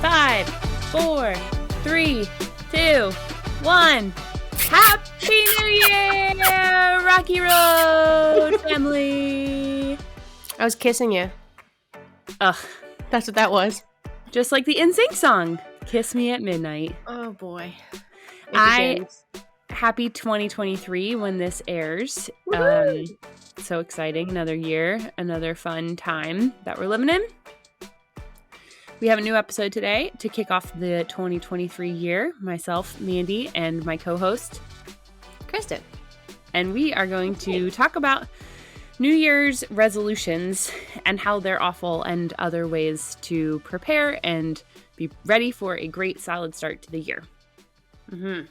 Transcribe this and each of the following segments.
5, 4, 3, 2, 1. Happy New Year, Rocky Road family. I was kissing you. Ugh, That's what that was. just like the NSYNC song, Kiss Me at Midnight. Oh, boy. Happy 2023 when this airs. So exciting. Another year, another fun time that we're living in. We have a new episode today to kick off the 2023 year. Myself, Mandy, and my co-host, Kristin. And we are going to talk about New Year's resolutions and how they're awful and other ways to prepare and be ready for a great solid start to the year. Mm-hmm.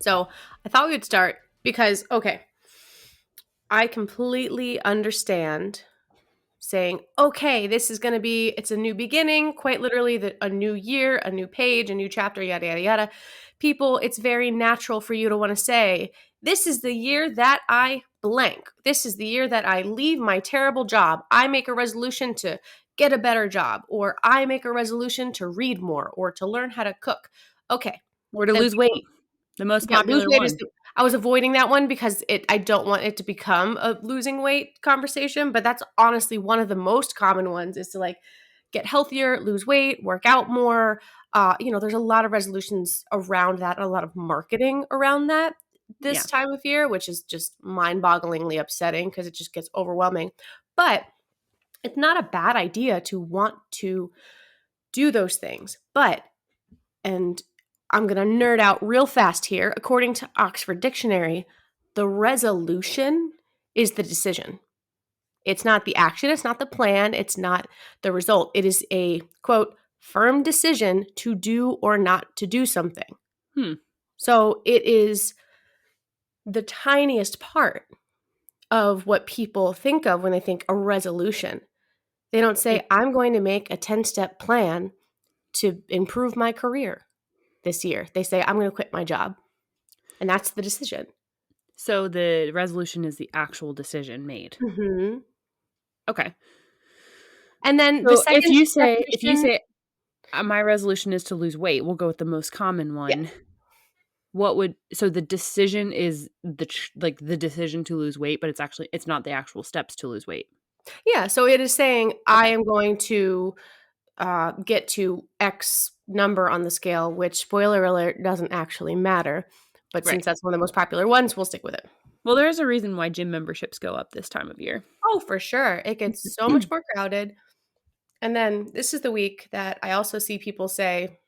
So I thought we would start because, I completely understand saying, okay, this is going to be, it's a new beginning, quite literally a new year, a new page, a new chapter, yada, yada, yada. People, it's very natural for you to want to say, this is the year that I blank. This is the year that I leave my terrible job. I make a resolution to get a better job, or I make a resolution to read more, or to learn how to cook. Okay. Or to lose weight. The most popular one. I was avoiding that one because I don't want it to become a losing weight conversation, but that's honestly one of the most common ones is to like get healthier, lose weight, work out more. There's a lot of resolutions around that, a lot of marketing around that this time of year, which is just mind-bogglingly upsetting because it just gets overwhelming. But it's not a bad idea to want to do those things. And I'm going to nerd out real fast here. According to Oxford Dictionary, the resolution is the decision. It's not the action. It's not the plan. It's not the result. It is a, quote, firm decision to do or not to do something. So it is the tiniest part of what people think of when they think a resolution. They don't say, I'm going to make a 10-step plan to improve my career this year. They say, I'm going to quit my job. And that's the decision. So the resolution is the actual decision made. Mm-hmm. Okay. And then so the second if you say my resolution is to lose weight, we'll go with the most common one. Yeah. So the decision is the decision to lose weight, but it's not the actual steps to lose weight. Yeah. So it is saying I am going to get to X number on the scale, which, spoiler alert, doesn't actually matter. But since that's one of the most popular ones, we'll stick with it. Well, there's a reason why gym memberships go up this time of year. Oh, for sure. It gets so much more crowded. And then this is the week that I also see people say,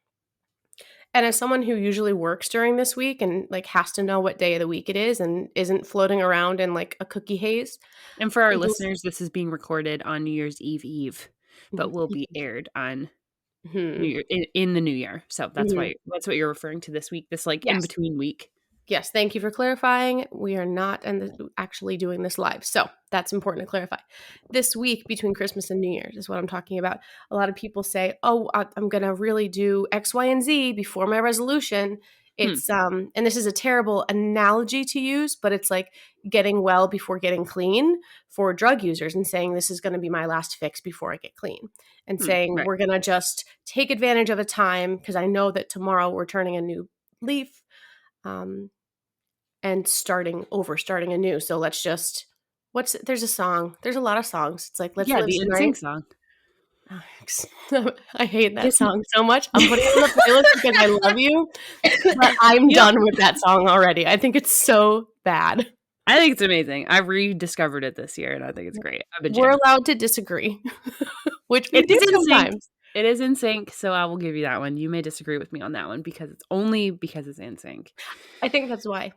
and as someone who usually works during this week and like has to know what day of the week it is and isn't floating around in like a cookie haze. And for our listeners, this is being recorded on New Year's Eve, but will be aired on New Year, in the new year. So that's that's what you're referring to this week, this in between week. Yes, thank you for clarifying. We are not actually doing this live. So that's important to clarify. This week between Christmas and New Year's is what I'm talking about. A lot of people say, oh, I'm going to really do X, Y, and Z before my resolution. It's and this is a terrible analogy to use, but it's like getting well before getting clean for drug users and saying this is going to be my last fix before I get clean and saying we're going to just take advantage of a time because I know that tomorrow we're turning a new leaf and starting anew. So let's just there's a song. There's a lot of songs. It's like let's live the NSYNC song. I hate that song so much. I'm putting it on the playlist because I love you, but I'm done with that song already. I think it's so bad. I think it's amazing. I rediscovered it this year, and I think it's great. We're allowed to disagree, which we do sometimes. It is NSYNC, so I will give you that one. You may disagree with me on that one because it's NSYNC. I think that's why.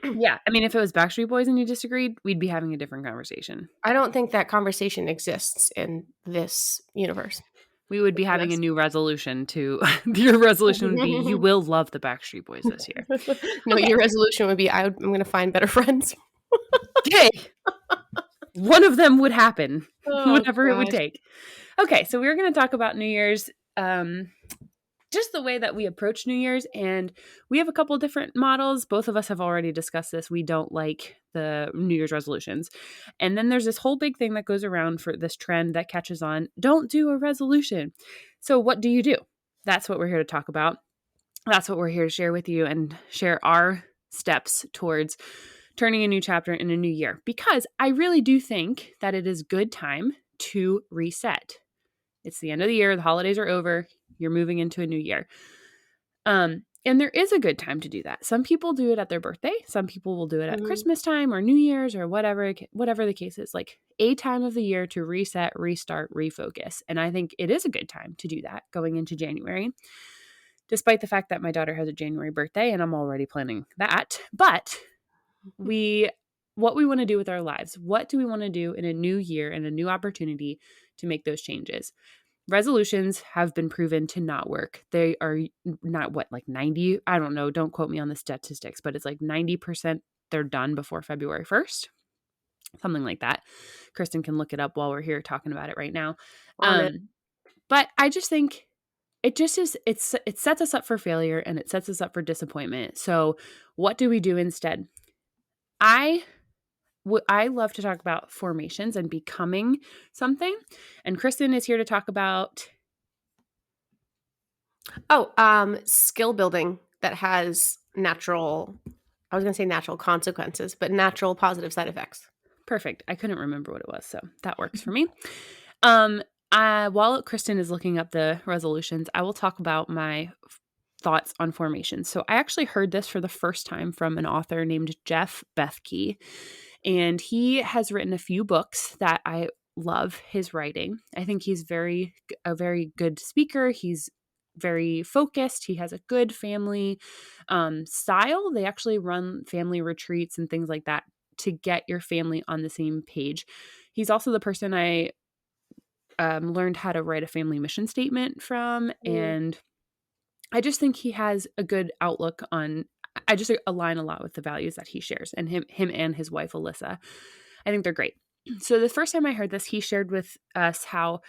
Yeah, I mean, if it was Backstreet Boys and you disagreed, we'd be having a different conversation. I don't think that conversation exists in this universe. We would be having a new resolution to – your resolution would be you will love the Backstreet Boys this year. No, your resolution would be I'm going to find better friends. Okay. One of them would happen, whatever it would take. Okay, so we're going to talk about New Year's just the way that we approach New Year's. And we have a couple different models. Both of us have already discussed this. We don't like the New Year's resolutions. And then there's this whole big thing that goes around for this trend that catches on. Don't do a resolution. So what do you do? That's what we're here to talk about. That's what we're here to share with you and share our steps towards turning a new chapter in a new year. Because I really do think that it is good time to reset. It's the end of the year. The holidays are over. You're moving into a new year. And there is a good time to do that. Some people do it at their birthday. Some people will do it at Christmas time or New Year's or whatever the case is. Like a time of the year to reset, restart, refocus. And I think it is a good time to do that going into January, despite the fact that my daughter has a January birthday and I'm already planning that. But what we want to do with our lives, what do we want to do in a new year and a new opportunity to make those changes? Resolutions have been proven to not work. They are not like 90, I don't know, don't quote me on the statistics, but it's like 90% they're done before February 1st. Something like that. Kristin can look it up while we're here talking about it right now. But I just think it sets us up for failure and it sets us up for disappointment. So what do we do instead? I love to talk about formations and becoming something. And Kristin is here to talk about skill building that has natural consequences, but natural positive side effects. Perfect. I couldn't remember what it was, so that works for me. While Kristin is looking up the resolutions, I will talk about my thoughts on formations. So I actually heard this for the first time from an author named Jeff Bethke. And he has written a few books that I love his writing. I think he's a very good speaker. He's very focused. He has a good family style. They actually run family retreats and things like that to get your family on the same page. He's also the person I learned how to write a family mission statement from. And I just think he has a good outlook on, I just align a lot with the values that he shares, and him and his wife, Alyssa. I think they're great. So the first time I heard this, he shared with us how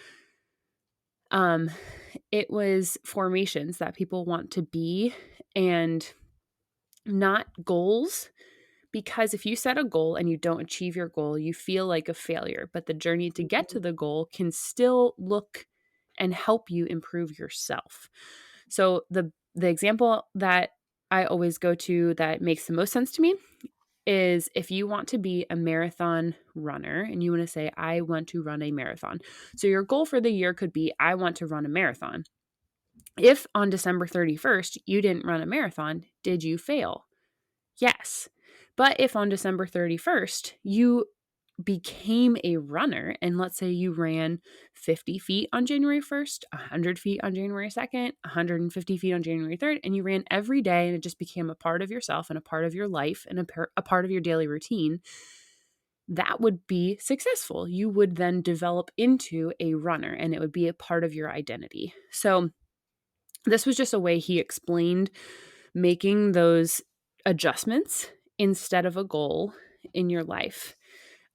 it was formations that people want to be and not goals. Because if you set a goal and you don't achieve your goal, you feel like a failure. But the journey to get to the goal can still look and help you improve yourself. So the example that I always go to that makes the most sense to me is if you want to be a marathon runner and you want to say, I want to run a marathon. So your goal for the year could be, I want to run a marathon. If on December 31st, you didn't run a marathon, did you fail? Yes. But if on December 31st, you became a runner, and let's say you ran 50 feet on January 1st, 100 feet on January 2nd, 150 feet on January 3rd, and you ran every day and it just became a part of yourself and a part of your life and a part of your daily routine, that would be successful. You would then develop into a runner and it would be a part of your identity. So this was just a way he explained making those adjustments instead of a goal in your life.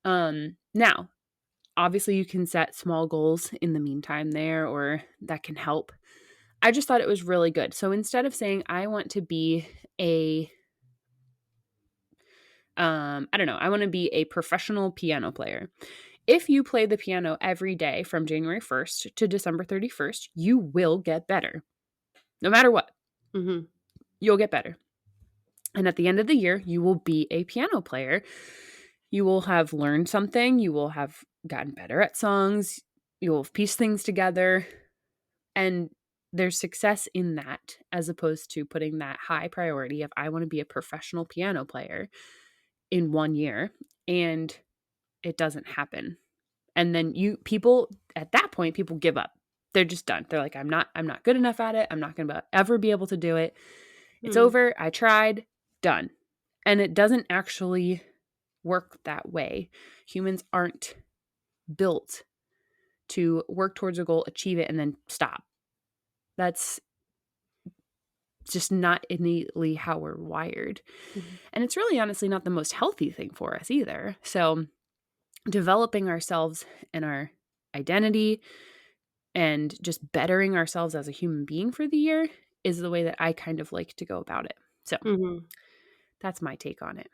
Now, obviously you can set small goals in the meantime there, or that can help. I just thought it was really good. So instead of saying, I want to be I want to be a professional piano player. If you play the piano every day from January 1st to December 31st, you will get better. No matter what, you'll get better. And at the end of the year, you will be a piano player. You will have learned something. You will have gotten better at songs. You will have pieced things together. And there's success in that, as opposed to putting that high priority of, I want to be a professional piano player in 1 year, and it doesn't happen. And then at that point, people give up. They're just done. They're like, I'm not good enough at it. I'm not going to ever be able to do it. It's over. I tried. Done. And it doesn't actually work that way. Humans aren't built to work towards a goal, achieve it, and then stop. That's just not innately how we're wired. And it's really honestly not the most healthy thing for us either. So developing ourselves and our identity, and just bettering ourselves as a human being for the year is the way that I kind of like to go about it. So that's my take on it.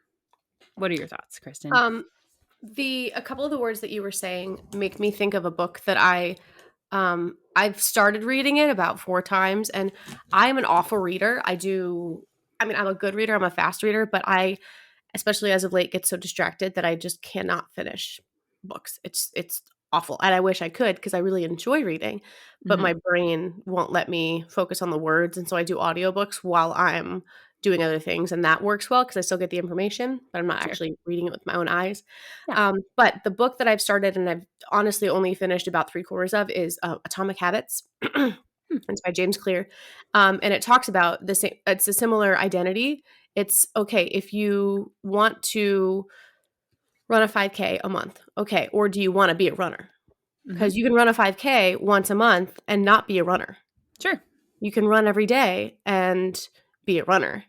What are your thoughts, Kristin? A couple of the words that you were saying make me think of a book that I've started reading it about 4 times, and I'm an awful reader. I'm a good reader. I'm a fast reader, but I, especially as of late, get so distracted that I just cannot finish books. It's awful. And I wish I could because I really enjoy reading, but my brain won't let me focus on the words. And so I do audiobooks while I'm doing other things. And that works well because I still get the information, but I'm not actually reading it with my own eyes. Yeah. But the book that I've started and I've honestly only finished about 3/4 of is Atomic Habits. It's by James Clear. And it talks about the same, it's a similar identity. It's okay if you want to run a 5K a month. Okay. Or do you want to be a runner? Because you can run a 5K once a month and not be a runner. Sure. You can run every day and be a runner.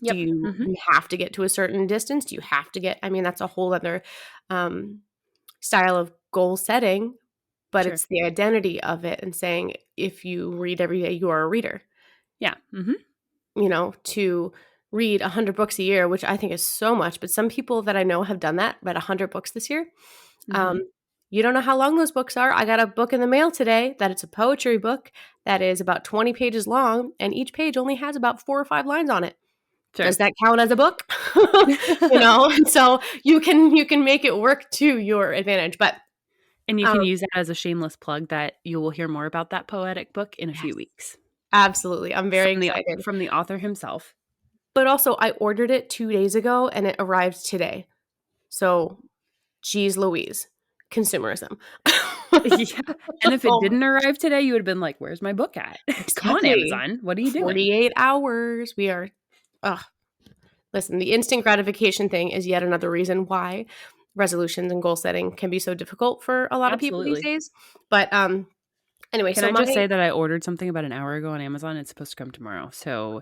Yep. Do you have to get to a certain distance? Do you have to get, that's a whole other style of goal setting, but it's the identity of it and saying, if you read every day, you are a reader. Yeah. To read 100 books a year, which I think is so much, but some people that I know have done that, read 100 books this year. You don't know how long those books are. I got a book in the mail today that it's a poetry book that is about 20 pages long, and each page only has about 4 or 5 lines on it. Sure. Does that count as a book? So you can make it work to your advantage, and you can use that as a shameless plug that you will hear more about that poetic book in a few weeks. Absolutely. I'm very excited. From the author himself. But also, I ordered it 2 days ago and it arrived today. So, geez Louise, consumerism. Yeah. And if it didn't arrive today, you would have been like, where's my book at? Exactly. Come on, Amazon. What are you doing? 48 hours. We are, listen, the instant gratification thing is yet another reason why resolutions and goal setting can be so difficult for a lot of people these days. But anyway, can I just say that I ordered something about an hour ago on Amazon? It's supposed to come tomorrow. So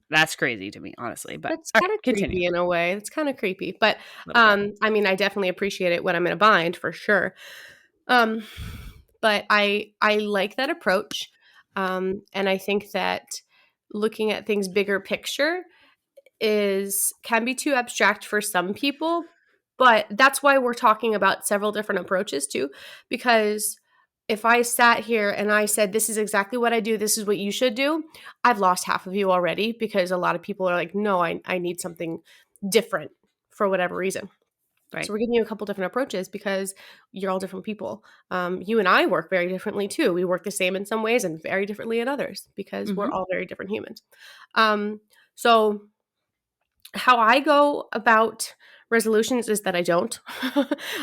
that's crazy to me, honestly. But it's kind of creepy in a way. It's kind of creepy. But I definitely appreciate it when I'm in a bind for sure. But I like that approach. And I think that looking at things bigger picture can be too abstract for some people. But that's why we're talking about several different approaches too, because if I sat here and I said, this is exactly what I do, this is what you should do, I've lost half of you already because a lot of people are like, no, I need something different for whatever reason. Right. So we're giving you a couple different approaches because you're all different people. You and I work very differently too. We work the same in some ways and very differently in others because we're all very different humans. So how I go about resolutions is that I don't.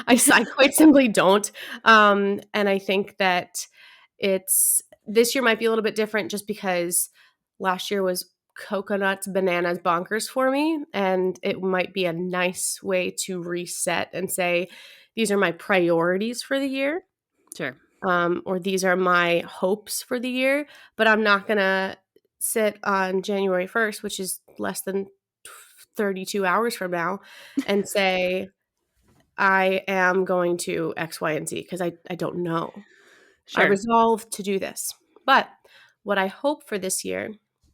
I quite simply don't. And I think that this year might be a little bit different just because last year was coconuts, bananas, bonkers for me. And it might be a nice way to reset and say, these are my priorities for the year. Sure. Or these are my hopes for the year. But I'm not going to sit on January 1st, which is less than 32 hours from now, and say, I am going to X, Y, and Z because I don't know. Sure. I resolved to do this. But what I hope for this year,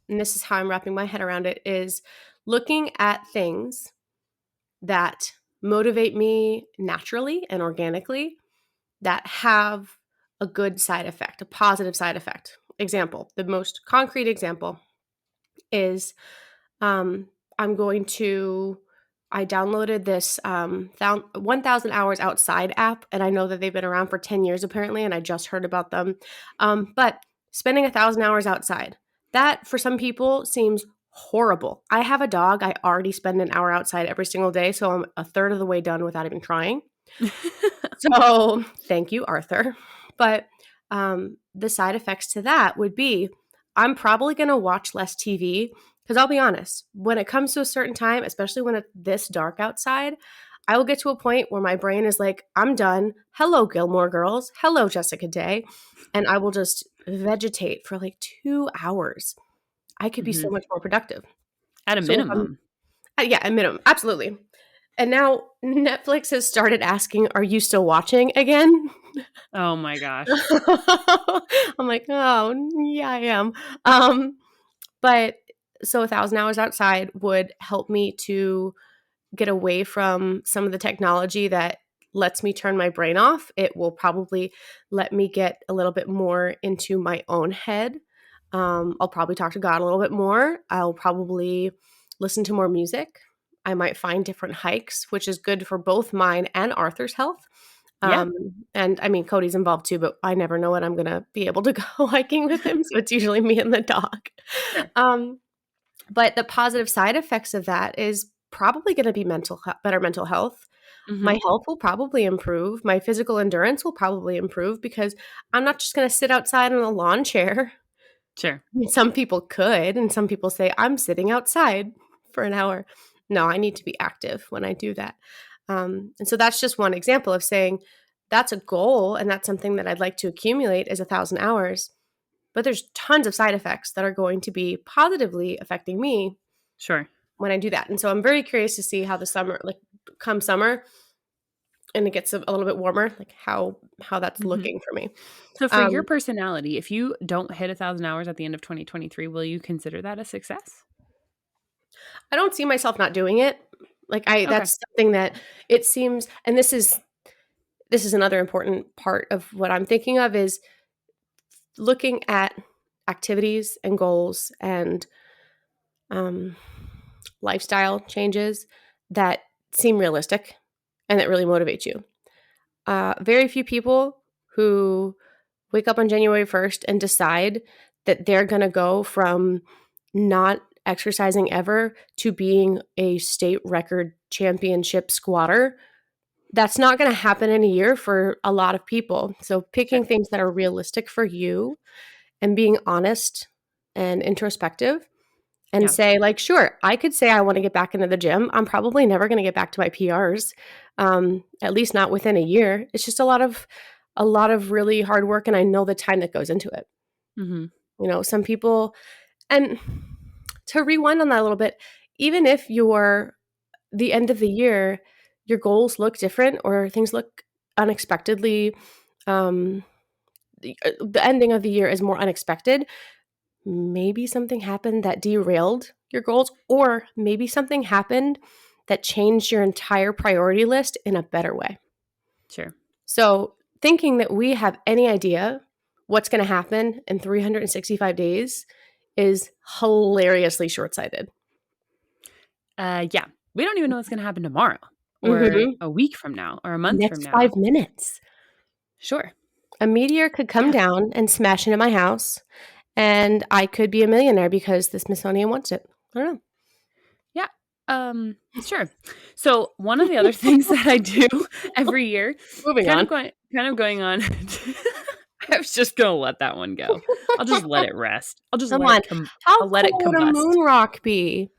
and this is how I'm wrapping my head around it, is looking at things that motivate me naturally and organically that have a good side effect, a positive side effect. Example, the most concrete example is I downloaded this 1,000 Hours Outside app, and I know that they've been around for 10 years apparently, and I just heard about them. But spending 1,000 hours outside, that for some people seems horrible. I have a dog. I already spend an hour outside every single day, so I'm a third of the way done without even trying. So thank you, Arthur. But the side effects to that would be I'm probably going to watch less TV. Because I'll be honest, when it comes to a certain time, especially when it's this dark outside, I will get to a point where my brain is like, I'm done. Hello, Gilmore Girls. Hello, Jessica Day. And I will just vegetate for like 2 hours. I could be so much more productive. At a minimum. Yeah, at minimum. Absolutely. And now Netflix has started asking, are you still watching again? Oh my gosh. I'm like, oh, yeah, I am. But so 1,000 hours outside would help me to get away from some of the technology that lets me turn my brain off. It will probably let me get a little bit more into my own head. I'll probably talk to God a little bit more. I'll probably listen to more music. I might find different hikes, which is good for both mine and Arthur's health. Yeah. Um, and I mean, Cody's involved too, but I never know when I'm going to be able to go hiking with him. So it's usually me and the dog. Sure. But the positive side effects of that is probably going to be better mental health. Mm-hmm. My health will probably improve. My physical endurance will probably improve because I'm not just going to sit outside in a lawn chair. Sure. I mean, some people could, and some people say, I'm sitting outside for an hour. No, I need to be active when I do that. And so that's just one example of saying that's a goal, and that's something that I'd like to accumulate is 1,000 hours. But there's tons of side effects that are going to be positively affecting me Sure. when I do that. And so I'm very curious to see how the summer, like come summer, and it gets a little bit warmer, like how that's Mm-hmm. looking for me. So for your personality, if you don't hit 1,000 hours at the end of 2023, will you consider that a success? I don't see myself not doing it. Like Okay. that's something that it seems, and this is another important part of what I'm thinking of is looking at activities and goals and lifestyle changes that seem realistic and that really motivate you. Very few people who wake up on January 1st and decide that they're going to go from not exercising ever to being a state record championship squatter. That's not going to happen in a year for a lot of people. So picking Sure. things that are realistic for you and being honest and introspective and Yeah. say like, sure, I could say I want to get back into the gym. I'm probably never going to get back to my PRs, at least not within a year. It's just a lot of really hard work, and I know the time that goes into it. Mm-hmm. You know, some people, and to rewind on that a little bit, even if you're the end of the year, your goals look different or things look unexpectedly, the ending of the year is more unexpected. Maybe something happened that derailed your goals, or maybe something happened that changed your entire priority list in a better way. Sure. So, thinking that we have any idea what's going to happen in 365 days is hilariously short-sighted. Yeah. We don't even know what's going to happen tomorrow or Mm-hmm. a week from now or a month from Next now. 5 minutes. Sure. A meteor could come down and smash into my house, and I could be a millionaire because the Smithsonian wants it. I don't know. Yeah. Sure. So one of the other things that I do every year, Moving kind on. of going on. I was just gonna let that one go. I'll just let it rest. I'll just Come let on. it How I'll let it cool would a combust. moon rock be?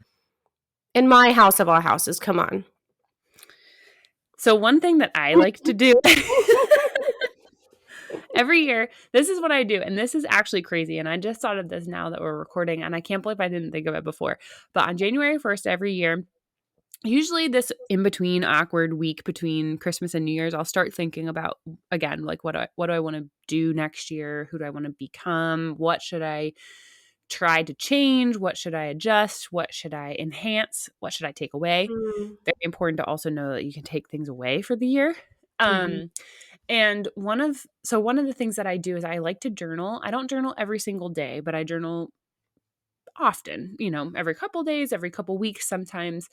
In my house of all houses, come on. So one thing that I like to do every year, this is what I do, and this is actually crazy, and I just thought of this now that we're recording, and I can't believe I didn't think of it before. But on January 1st every year, usually this in between awkward week between Christmas and New Year's, I'll start thinking about again, like what do I want to do next year? Who do I want to become? What should I try to change? What should I adjust? What should I enhance? What should I take away? Mm, Very important to also know that you can take things away for the year. mhm. And one of the things that I do is I like to journal. I don't journal every single day, but I journal often, every couple days, every couple weeks sometimes.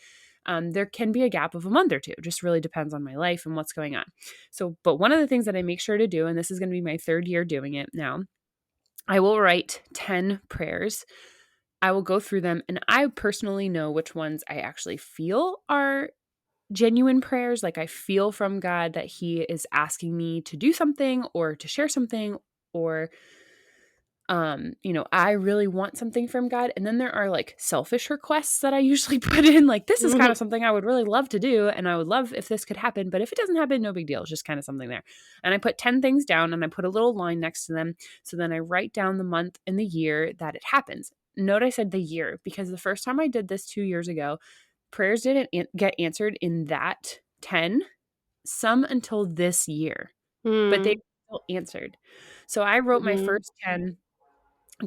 There can be a gap of a month or two. Just really depends on my life and what's going on. So, but one of the things that I make sure to do, and this is going to be my 3rd year doing it now, I will write 10 prayers. I will go through them, and I personally know which ones I actually feel are genuine prayers. Like I feel from God that He is asking me to do something or to share something, or I really want something from God. And then there are like selfish requests that I usually put in, like, this is kind of something I would really love to do, and I would love if this could happen, but if it doesn't happen, no big deal. It's just kind of something there. And I put 10 things down, and I put a little line next to them. So then I write down the month and the year that it happens. Note I said the year, because the first time I did this 2 years ago, prayers didn't get answered in that 10, some until this year. But they Mm. all answered. So I wrote my Mhm. first 10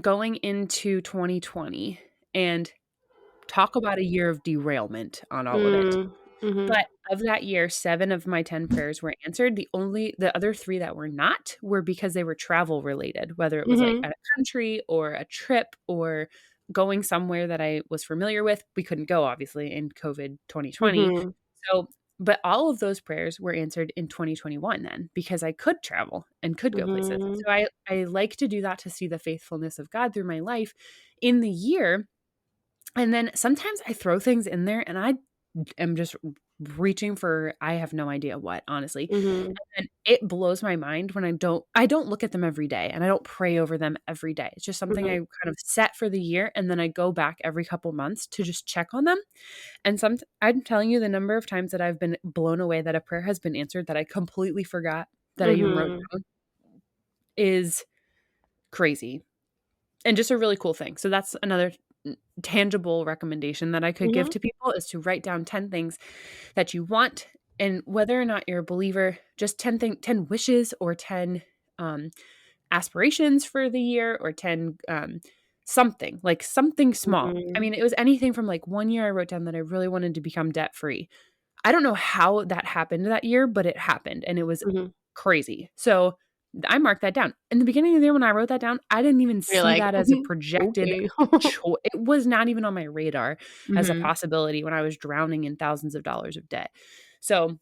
going into 2020, and talk about a year of derailment on all of it. Mm. Mhm. But of that year, 7 of my 10 prayers were answered. The other 3 that were not were because they were travel related, whether it was like Mhm. at a country or a trip or going somewhere that I was familiar with. We couldn't go obviously in COVID 2020. Mhm. So, but all of those prayers were answered in 2021 then because I could travel and could go places. Mhm. So I like to do that to see the faithfulness of God through my life in the year. And then sometimes I throw things in there and I am just reaching for I have no idea what, honestly. Mhm. And it blows my mind when I don't look at them every day and I don't pray over them every day. It's just something I Mhm. kind of set for the year and then I go back every couple months to just check on them. And I'm telling you the number of times that I've been blown away that a prayer has been answered that I completely forgot that I even wrote Mhm. down is crazy and just a really cool thing. So that's another tangible recommendation that I could give Mhm. to people is to write down 10 things that you want, and whether or not you're a believer, just 10 wishes or 10 um, aspirations for the year or 10 something like something small. I Mhm. mean, it was anything from like one year I wrote down that I really wanted to become debt free. I don't know how that happened that year, but it happened and it was Mhm. crazy. So I marked that down. In the beginning of the year when I wrote that down, I didn't even You're see like, that as a projected okay. it was not even on my radar as a Mhm. possibility when I was drowning in thousands of dollars of debt. So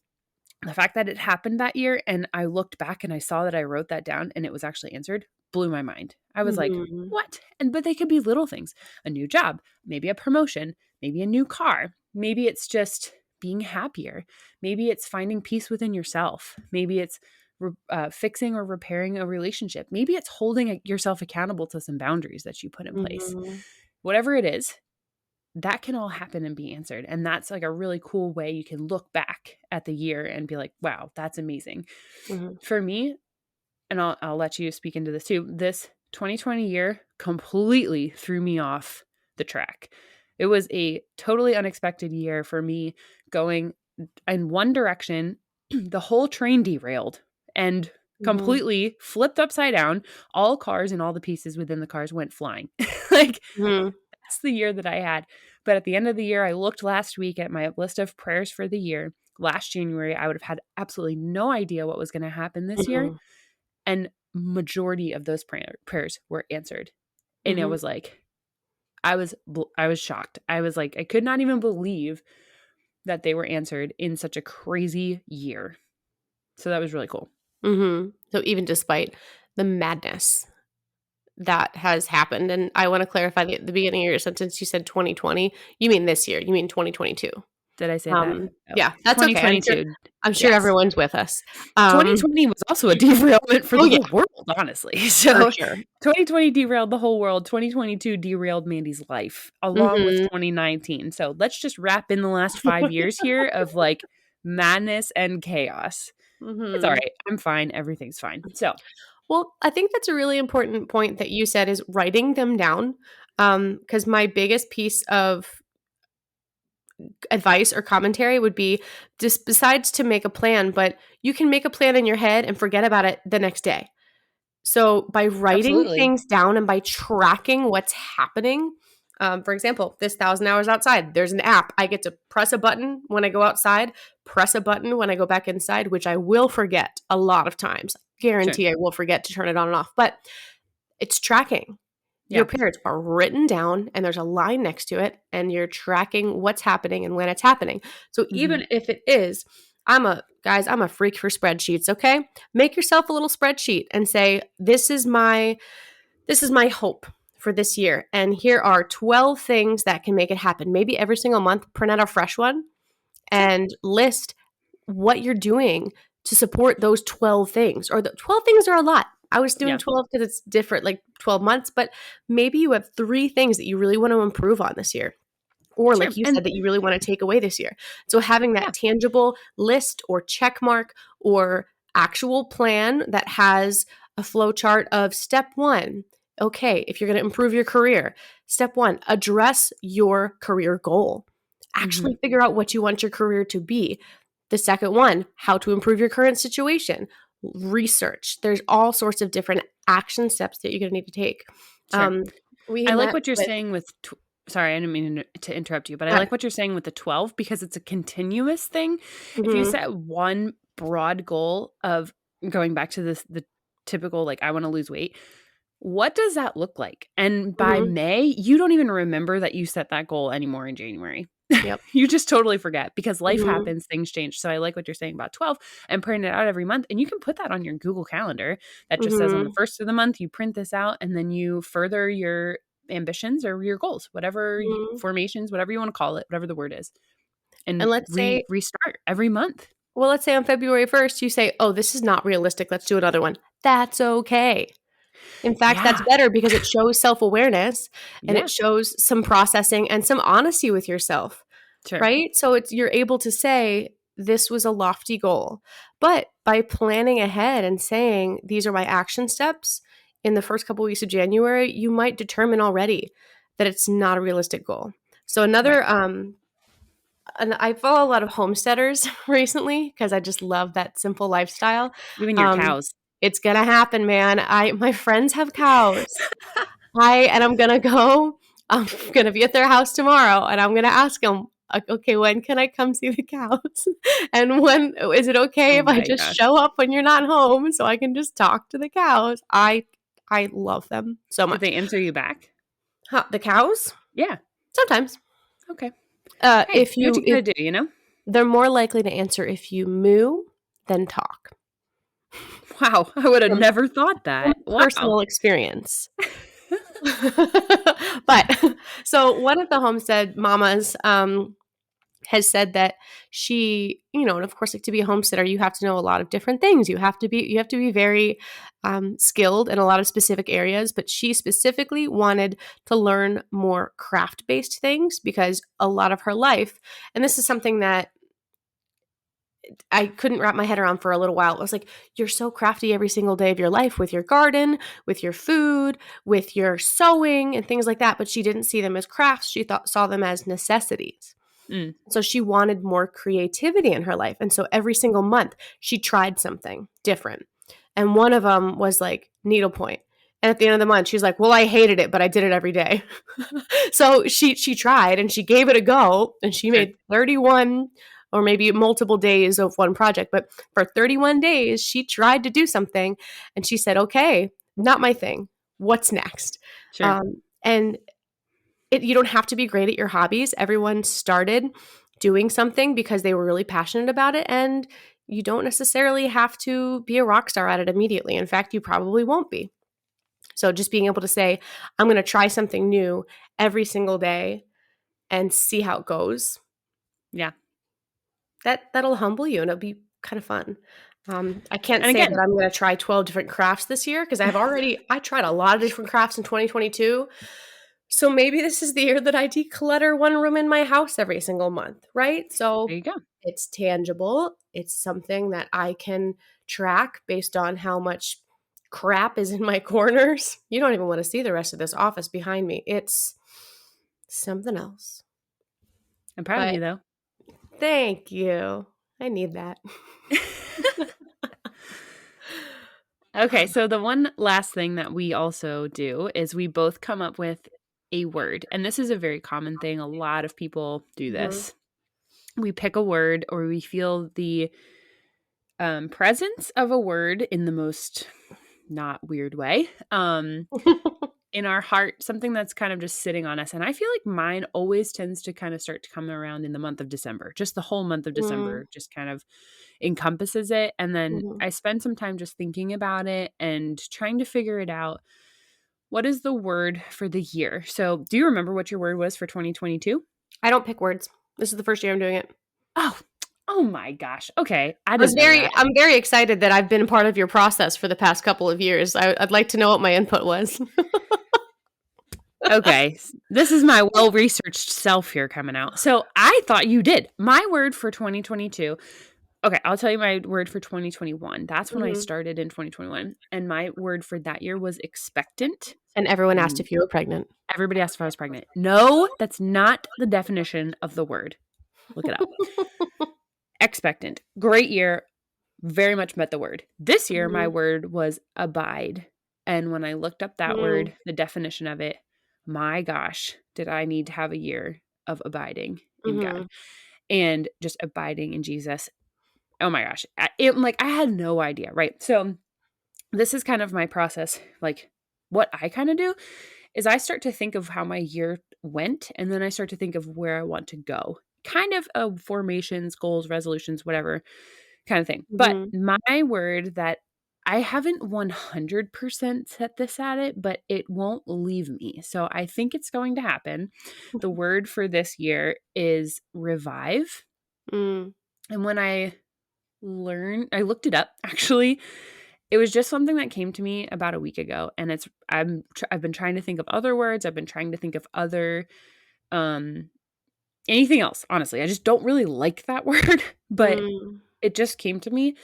the fact that it happened that year and I looked back and I saw that I wrote that down and it was actually answered blew my mind. I was like, Mhm. "What?" And but they could be little things. A new job, maybe a promotion, maybe a new car. Maybe it's just being happier. Maybe it's finding peace within yourself. Maybe it's fixing or repairing a relationship. Maybe it's holding yourself accountable to some boundaries that you put in place. Mhm. Whatever it is, that can all happen and be answered. And that's like a really cool way you can look back at the year and be like, wow, that's amazing. Mhm. For me, and I'll let you speak into this too, this 2020 year completely threw me off the track. It was a totally unexpected year for me going in one direction. The whole train derailed and Mhm. completely flipped upside down. All cars and all the pieces within the cars went flying. Like, Mhm. that's the year that I had. But at the end of the year, I looked last week at my list of prayers for the year. Last January, I would have had absolutely no idea what was going to happen this year. Mhm. And majority of those prayers were answered. And it Mhm. was like, I was shocked. I was like, I could not even believe that they were answered in such a crazy year. So that was really cool. Mhm. So even despite the madness that has happened, and I wanna clarify the beginning of your sentence, you said 2020, you mean this year, you mean 2022. Did I say that? Oh, Yeah, that's okay. 2022. I'm sure Yes. everyone's with us. Um 2020 was also a derailment for Oh, the yeah, whole world, honestly. for So sure. 2020 derailed the whole world. 2022 derailed Mandy's life along with Mhm. 2019. So let's just wrap in the last 5 years here of like madness and chaos. It's all Mhm. right. I'm fine. Everything's fine. So, Well, I think that's a really important point that you said is writing them down. Because my biggest piece of advice or commentary would be just besides to make a plan, but you can make a plan in your head and forget about it the next day. So by writing absolutely. things down and by tracking what's happening, for example, this 1,000 hours outside, there's an app. I get to press a button when I go outside, press a button when I go back inside, which I will forget a lot of times. Sure. Guarantee I will forget to turn it on and off, but it's tracking. Your Yeah. prayers are written down and there's a line next to it, and you're tracking what's happening and when it's happening. So Hmm. even if it is, I'm a freak for spreadsheets, okay? Make yourself a little spreadsheet and say, this is my hope for this year. And here are 12 things that can make it happen. Maybe every single month, print out a fresh one Sure. and list what you're doing to support those 12 things. Or the 12 things are a lot. I was doing Yeah. 12 because it's different, like 12 months, but maybe you have 3 things that you really want to improve on this year. Or Sure. like you And said, that you really want to take away this year. So having yeah. that tangible list or check mark or actual plan that has a flow chart of step 1. Okay, if you're going to improve your career, step 1, address your career goal. Hmm. Actually figure out what you want your career to be. The second one, how to improve your current situation. research. There's all sorts of different action steps that you're going to need to take. Sure. We I like met what you're with, saying with sorry, I didn't mean to interrupt you, but I uh, like what you're saying with the 12 because it's a continuous thing. If you mhm, set one broad goal of going back to the typical like I want to lose weight, what does that look like? And by mhm, May, you don't even remember that you set that goal anymore in January. yep. You just totally forget because life Mhm, happens, things change. So I like what you're saying about 12 and printing it out every month. And you can put that on your Google Calendar that just says on the mhm, first of the month, you print this out and then you further your ambitions or your goals, whatever mhm. formations, whatever you want to call it, whatever the word is, And and restart every month. let's say on February 1st, you say, oh, this is not realistic. Let's do another one. That's okay. In fact, that's Yeah. better because it shows self-awareness and it Yeah. shows some processing and some honesty with yourself, Sure. right? So you're able to say this was a lofty goal. But by planning ahead and saying these are my action steps in the first couple weeks of January, you might determine already that it's not a realistic goal. So Right. and I follow a lot of homesteaders recently because I just love that simple lifestyle. You and your Um, cows. it's gonna happen, man. My friends have cows. I'm gonna go. I'm gonna be at their house tomorrow, and I'm gonna ask them, okay, when can I come see the cows? And when is it okay Oh if I my just gosh. show up when you're not home so I can just talk to the cows? I love them so Did much. they answer you back? Huh, the cows? Yeah. Sometimes. Okay. Hey, If do what you you if gotta do, you know? they're more likely to answer if you moo than talk. Wow. I would have From, never thought from that. Wow. personal experience. But so one of the homestead mamas has said that she, and of course, like to be a homesteader, you have to know a lot of different things. You have to be very skilled in a lot of specific areas. But she specifically wanted to learn more craft based things because a lot of her life, and this is something that I couldn't wrap my head around for a little while. It was like, you're so crafty every single day of your life with your garden, with your food, with your sewing and things like that. But she didn't see them as crafts. She saw them as necessities. Mm. So she wanted more creativity in her life. And so every single month she tried something different. And one of them was like needlepoint. And at the end of the month, she's like, well, I hated it, but I did it every day. So she tried and she gave it a go and she Sure. made 31 or maybe multiple days of one project. But for 31 days, she tried to do something and she said, okay, not my thing. What's next? Sure. And you don't have to be great at your hobbies. Everyone started doing something because they were really passionate about it. And you don't necessarily have to be a rock star at it immediately. In fact, you probably won't be. So just being able to say, I'm going to try something new every single day and see how it goes, Yeah. that'll humble you and it'll be kind of fun. I can't And say again, that I'm going to try 12 different crafts this year because I tried a lot of different crafts in 2022. So maybe this is the year that I declutter one room in my house every single month, right? there So you go. it's tangible. It's something that I can track based on how much crap is in my corners. You don't even want to see the rest of this office behind me. It's something else. I'm proud of But you though. thank you. I need that. Okay, so the one last thing that we also do is we both come up with a word. And this is a very common thing. A lot of people do Mhm. this. We pick a word or we feel the presence of a word in the most not weird way. In our heart, something that's kind of just sitting on us. And I feel like mine always tends to kind of start to come around in the month of December. Just the whole month of Mm, December just kind of encompasses it. And then mhm. I spend some time just thinking about it and trying to figure it out. What is the word for the year? So, do you remember what your word was for 2022? I don't pick words. This is the first year I'm doing it. Oh, oh my gosh. Okay. I didn't know that. I'm very excited that I've been part of your process for the past couple of years. I'd like to know what my input was. Okay. This is my well researched self here coming out. So, I thought you did. My word for 2022. Okay. I'll tell you my word for 2021. That's when I Mhm. started in 2021. And my word for that year was expectant. And everyone asked And if you were pregnant. everybody asked if I was pregnant. No, that's not the definition of the word. Look it up. Expectant. Great year. very much met the word. This year, my Mhm. word was abide. And when I looked up that Mm. word, the definition of it, my gosh, did I need to have a year of abiding in God Mhm. and just abiding in Jesus. Oh my gosh. I had no idea, right? So this is kind of my process. Like what I kind of do is I start to think of how my year went, and then I start to think of where I want to go. Kind of formations, goals, resolutions, whatever kind of thing. But Mhm. my word that I haven't 100% set this at it, but it won't leave me. So I think it's going to happen. The word for this year is revive. Mm. And when I looked it up actually. It was just something that came to me about a week ago, and I've been trying to think of other words. I've been trying to think of other um anything else, honestly. I just don't really like that word, but Mm. it just came to me,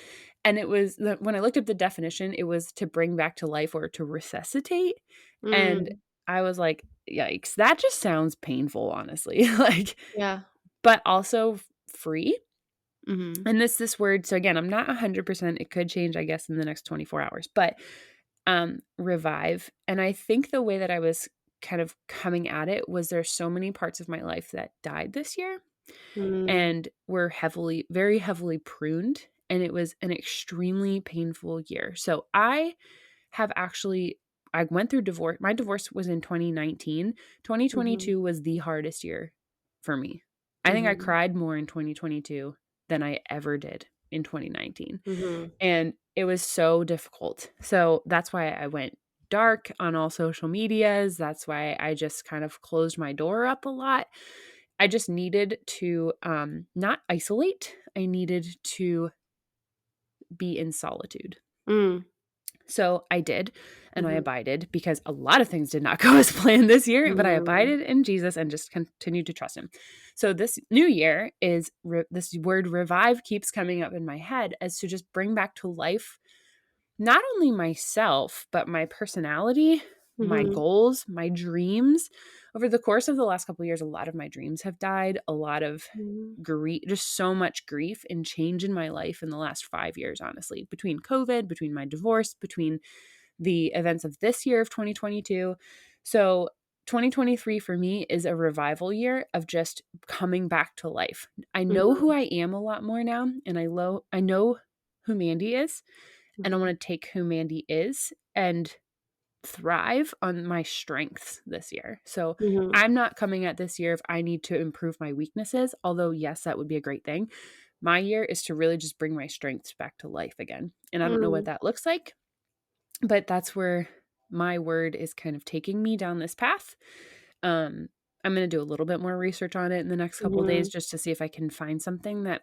and it was when I looked up the definition, it was to bring back to life or to resuscitate, and Mm. I was like, yikes, that just sounds painful, honestly. Like, Yeah. but also free. Mhm. And this word, so again, I'm not 100%, it could change I guess in the next 24 hours, but revive. And I think the way that I was kind of coming at it was there's so many parts of my life that died this year Mm. and were very heavily pruned. And it was an extremely painful year. So have actually, I went through divorce. My divorce was in 2019. Mhm. 2022 was the hardest year for me. I think I Mhm. cried more in 2022 than I ever did in 2019. Mhm. And it was so difficult. So that's why I went dark on all social medias. That's why I just kind of closed my door up a lot. I just needed to not isolate. I needed to be in solitude. Mm. So I did, and I Mhm. abided because a lot of things did not go as planned this year, but I Mm. abided in Jesus and just continued to trust him. So this new year is this word revive keeps coming up in my head as to just bring back to life not only myself, but my personality, my Mhm. goals, my dreams. Over the course of the last couple of years, a lot of my dreams have died, a lot of Mhm. grief, just so much grief and change in my life in the last 5 years, honestly, between COVID, between my divorce, between the events of this year of 2022. So 2023 for me is a revival year of just coming back to life. I know who Mhm. I am a lot more now, and I know who Mandy is, and I Mhm. want to take who Mandy is and thrive on my strengths this year. So Mhm. I'm not coming at this year if I need to improve my weaknesses, although yes, that would be a great thing. My year is to really just bring my strengths back to life again. And I don't know what Mm. that looks like, but that's where my word is kind of taking me down this path. Um I'm going to do a little bit more research on it in the next couple of days Mhm. just to see if I can find something that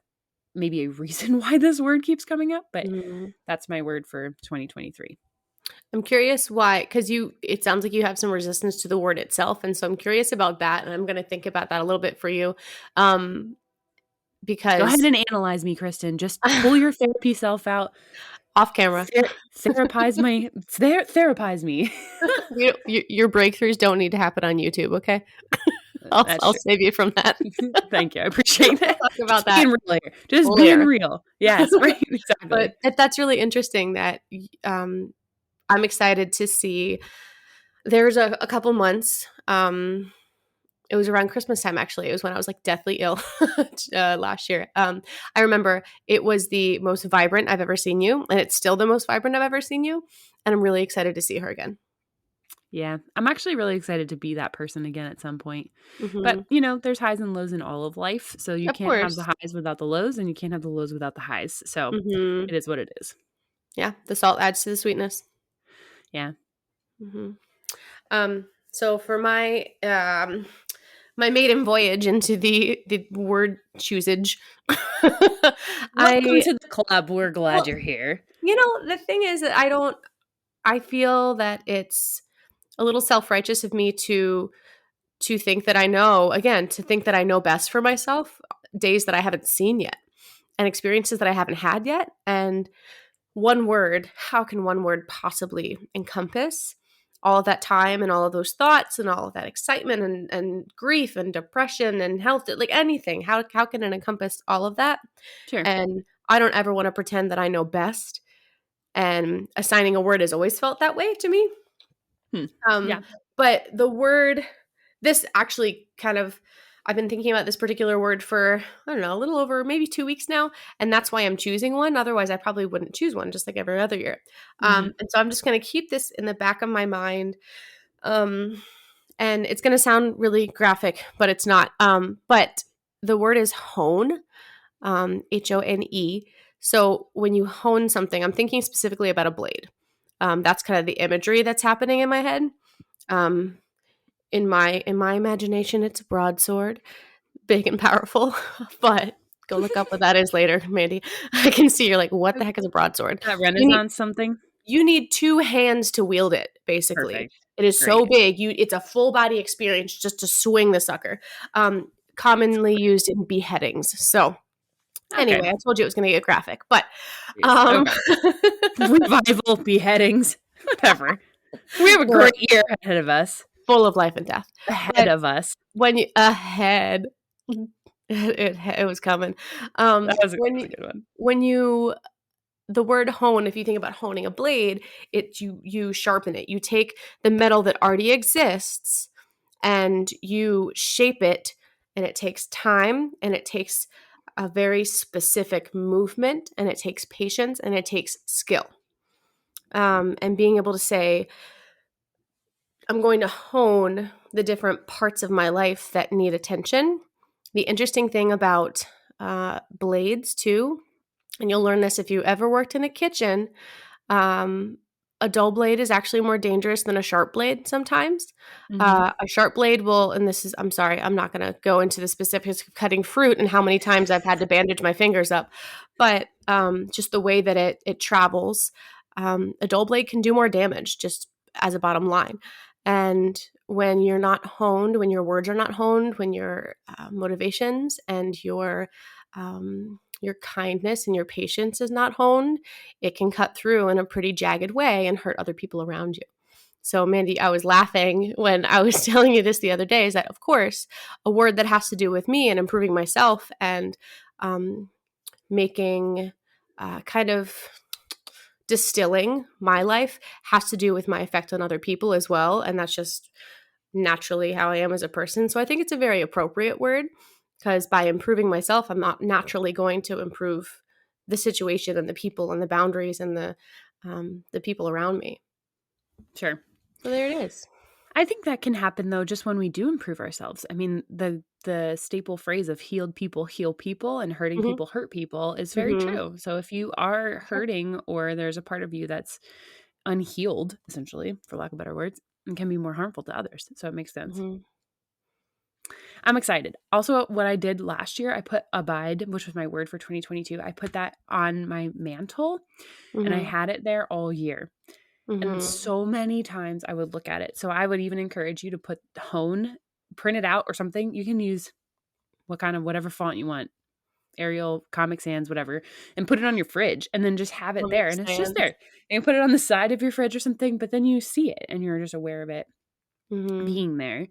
maybe a reason why this word keeps coming up, but Mhm. that's my word for 2023. I'm curious why, because it sounds like you have some resistance to the word itself. And so I'm curious about that. And I'm going to think about that a little bit for you. Um, Go ahead because and analyze me, Kristin. Just pull your therapy self out. off camera, Therapize me. your breakthroughs don't need to happen on YouTube. Okay. That's I'll true. save you from that. Thank you. I appreciate We'll that. talk Just about that being real here. Just being later. real. Yes, right. But Exactly. that's really interesting that I'm excited to see. There's a couple months. It was around Christmas time, actually. It was when I was like deathly ill last year. I remember it was the most vibrant I've ever seen you, and it's still the most vibrant I've ever seen you. And I'm really excited to see her again. Yeah. I'm actually really excited to be that person again at some point. But, Hmm. there's highs and lows in all of life. So you Of can't have the course. highs without the lows, and you can't have the lows without the highs. So Hmm. it is what it is. Yeah, the salt adds to the sweetness. Yeah. Hmm. So for my maiden voyage into the word choosage, Welcome I to the club. We're glad well, you're here. the thing is that I feel that it's a little self-righteous of me to think that to think that I know best for myself, days that I haven't seen yet and experiences that I haven't had yet. And how can one word possibly encompass all of that time and all of those thoughts and all of that excitement and grief and depression and health, like anything? How can it encompass all of that? Sure. And I don't ever want to pretend that I know best. And assigning a word has always felt that way to me. Yeah. But the word, this actually kind of, I've been thinking about this particular word for, I don't know, a little over maybe 2 weeks now. And that's why I'm choosing one. Otherwise, I probably wouldn't choose one, just like every other year. And so I'm just going to keep this in the back of my mind. And it's going to sound really graphic, but it's not. But the word is hone, Hone. So when you hone something, I'm thinking specifically about a blade. That's kind of the imagery that's happening in my head. In my imagination, it's a broadsword, big and powerful. But go look up what that is later, Mandy. I can see you're like, what the heck is a broadsword? That Renaissance something? You need 2 hands to wield it, basically. Perfect. It is Great. so big. It's a full body experience just to swing the sucker. Commonly used in beheadings. So anyway, I told you it was going to get graphic, but Revival, beheadings, whatever. We have a great year ahead of us. Full of life and death. Ahead of us. When you ahead, it was coming. That was a good one. When you the word hone, if you think about honing a blade, you sharpen it. You take the metal that already exists and you shape it, and it takes time, and it takes a very specific movement, and it takes patience, and it takes skill. And being able to say, I'm going to hone the different parts of my life that need attention. The interesting thing about blades too, and you'll learn this if you ever worked in a kitchen, a dull blade is actually more dangerous than a sharp blade sometimes. A sharp blade will, and this is, I'm sorry, I'm not going to go into the specifics of cutting fruit and how many times I've had to bandage my fingers up, but just the way that it travels, a dull blade can do more damage, just as a bottom line. And when you're not honed, when your words are not honed, when your motivations and your kindness and your patience is not honed, it can cut through in a pretty jagged way and hurt other people around you. So, Mandy, I was laughing when I was telling you this the other day, is that, of course, a word that has to do with me and improving myself and making kind of distilling my life has to do with my effect on other people as well. And that's just naturally how I am as a person. So I think it's a very appropriate word, because by improving myself, I'm not naturally going to improve the situation and the people and the boundaries and the people around me. Sure. So there it is. I think that can happen, though, just when we do improve ourselves. I mean, the staple phrase of healed people heal people and hurting people hurt people is very true. So if you are hurting, or there's a part of you that's unhealed, essentially, for lack of better words, it can be more harmful to others. So it makes sense. I'm excited. Also, what I did last year, I put abide, which was my word for 2022. I put that on my mantle and I had it there all year. And so many times I would look at it. So I would even encourage you to put hone, print it out or something. You can use whatever font you want, Arial, Comic Sans, whatever, and put it on your fridge and then just have it there. And it's just there. And you put it on the side of your fridge or something, but then you see it and you're just aware of it being there.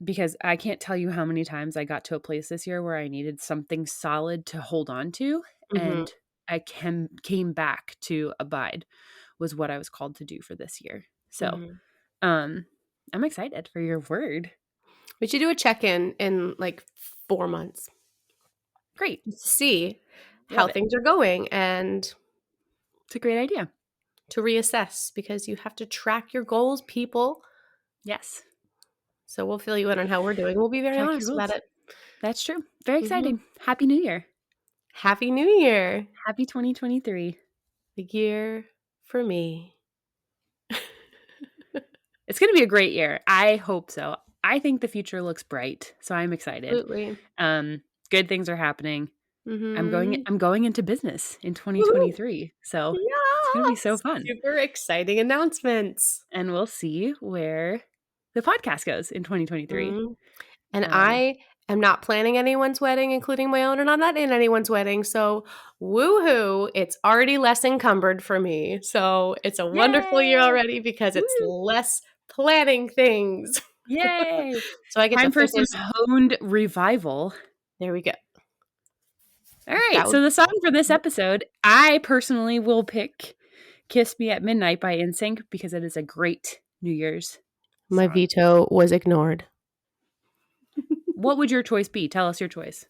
Because I can't tell you how many times I got to a place this year where I needed something solid to hold on to. And I came back to abide was what I was called to do for this year. So I'm excited for your word. We should do a check-in in like 4 months. Great. To see how things are going, and it's a great idea. To reassess, because you have to track your goals, people. Yes. So we'll fill you in on how we're doing. We'll be very honest about it. That's true. Very exciting. Happy New Year. Happy New Year. Happy 2023. The year for me. It's going to be a great year. I hope so. I think the future looks bright, so I'm excited. Absolutely. Good things are happening. I'm going into business in 2023. So it's going to be so fun. Super exciting announcements. And we'll see where the podcast goes in 2023. And I am not planning anyone's wedding, including my own, and I'm not in anyone's wedding. So woohoo, it's already less encumbered for me. So it's a wonderful year already, because it's less planning things. Yay. So I get time for some honed revival. There we go. All right. So the song for this episode, I personally will pick Kiss Me at Midnight by NSYNC because it is a great New Year's My song. veto was ignored. What would your choice be? Tell us your choice.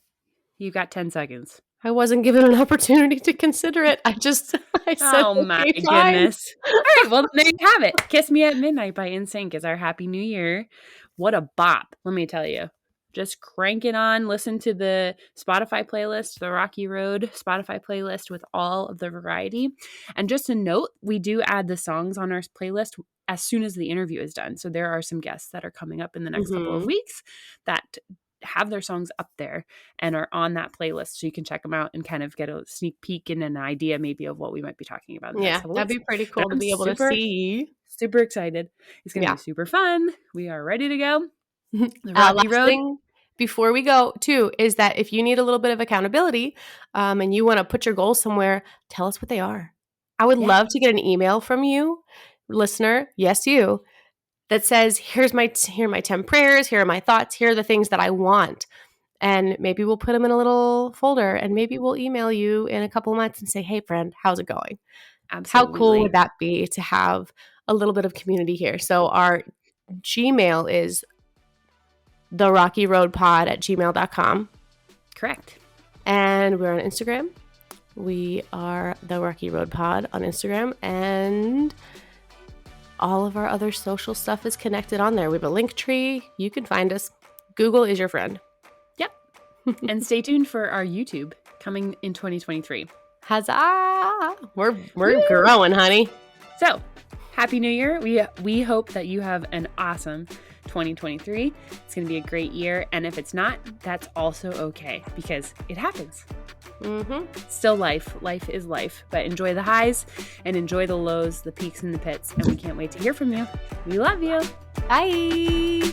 You've got 10 seconds. I wasn't given an opportunity to consider it. I said, oh my okay, goodness. All right, well, there you have it. Kiss Me at Midnight by NSYNC is our Happy New Year. What a bop, let me tell you. Just crank it on, listen to the Spotify playlist, the Rocky Road Spotify playlist with all of the variety. And just a note, we do add the songs on our playlist as soon as the interview is done. So there are some guests that are coming up in the next couple of weeks that have their songs up there and are on that playlist, so you can check them out and kind of get a sneak peek and an idea maybe of what we might be talking about. Yeah, that'd be pretty cool to be able to see. Super excited. It's going to be super fun. We are ready to go. The Rocky Road. Thing before we go, too, is that if you need a little bit of accountability and you want to put your goals somewhere, tell us what they are. I would love to get an email from you, listener, yes, you, that says, here are my 10 prayers, here are my thoughts, here are the things that I want. And maybe we'll put them in a little folder and maybe we'll email you in a couple of months and say, hey, friend, how's it going? Absolutely. How cool would that be to have a little bit of community here? So our Gmail is therockyroadpod@gmail.com. Correct. And we're on Instagram. We are The Rocky Road Pod on Instagram. And all of our other social stuff is connected on there. We have a link tree. You can find us. Google is your friend. Yep. And stay tuned for our YouTube coming in 2023. Huzzah! We're growing, honey. So, Happy New Year. We hope that you have an awesome 2023. It's going to be a great year. And if it's not, that's also okay because it happens. Still life. Life is life. But enjoy the highs and enjoy the lows, the peaks and the pits. And we can't wait to hear from you. We love you. Bye.